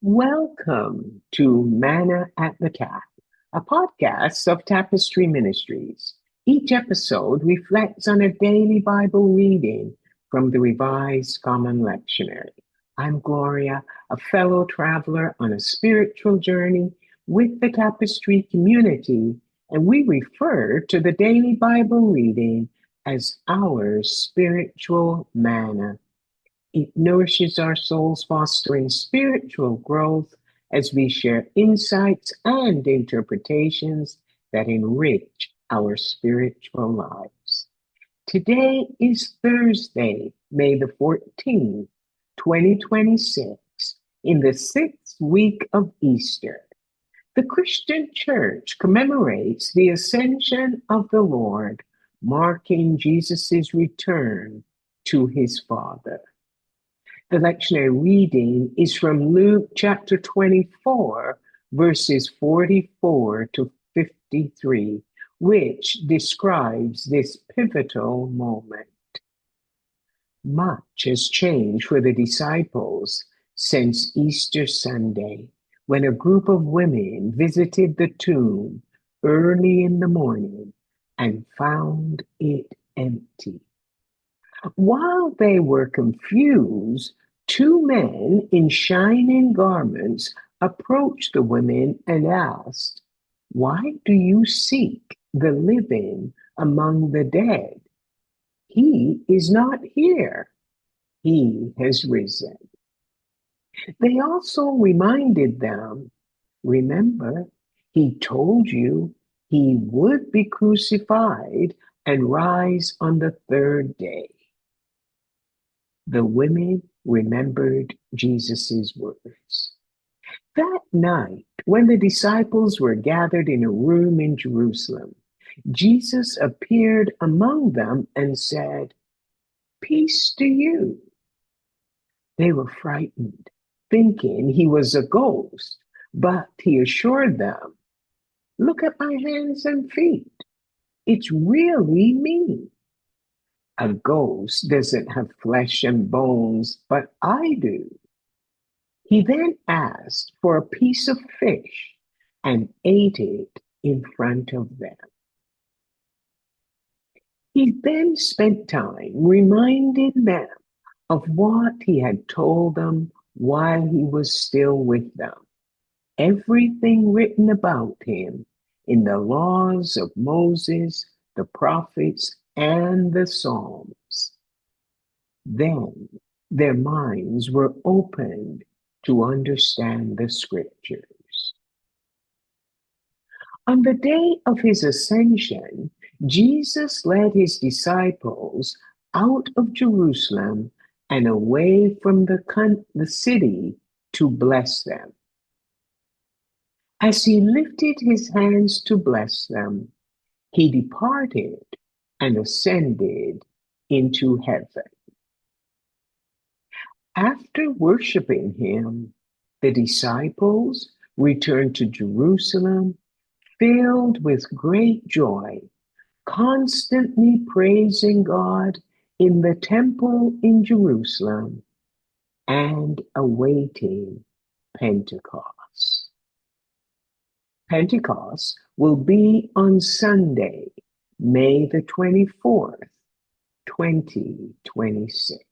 Welcome to Manna at the Tap, a podcast of Tapestry Ministries. Each episode reflects on a daily Bible reading from the Revised Common Lectionary. I'm Gloria, a fellow traveler on a spiritual journey with the Tapestry community, and we refer to the daily Bible reading as our spiritual manna. It nourishes our souls, fostering spiritual growth as we share insights and interpretations that enrich our spiritual lives. Today is Thursday, May the 14th, 2026, in the sixth week of Easter. The Christian Church commemorates the Ascension of the Lord, marking Jesus' return to his Father. The lectionary reading is from Luke chapter 24, verses 44 to 53, which describes this pivotal moment. Much has changed for the disciples since Easter Sunday, when a group of women visited the tomb early in the morning and found it empty. While they were confused, two men in shining garments approached the women and asked, "Why do you seek the living among the dead? He is not here. He has risen." They also reminded them, "Remember, he told you he would be crucified and rise on the third day." The women remembered Jesus' words. That night, when the disciples were gathered in a room in Jerusalem, Jesus appeared among them and said, "Peace to you." They were frightened, thinking he was a ghost, but he assured them, "Look at my hands and feet. It's really me. A ghost doesn't have flesh and bones, but I do." He then asked for a piece of fish and ate it in front of them. He then spent time reminding them of what he had told them while he was still with them. Everything written about him in the laws of Moses, the prophets, and the Psalms. Then their minds were opened to understand the scriptures. On the day of his ascension, Jesus led his disciples out of Jerusalem and away from the city to bless them. As he lifted his hands to bless them, he departed and ascended into heaven. After worshiping him, the disciples returned to Jerusalem filled with great joy, constantly praising God in the temple in Jerusalem and awaiting Pentecost. Pentecost will be on Sunday, May the 24th, 2026.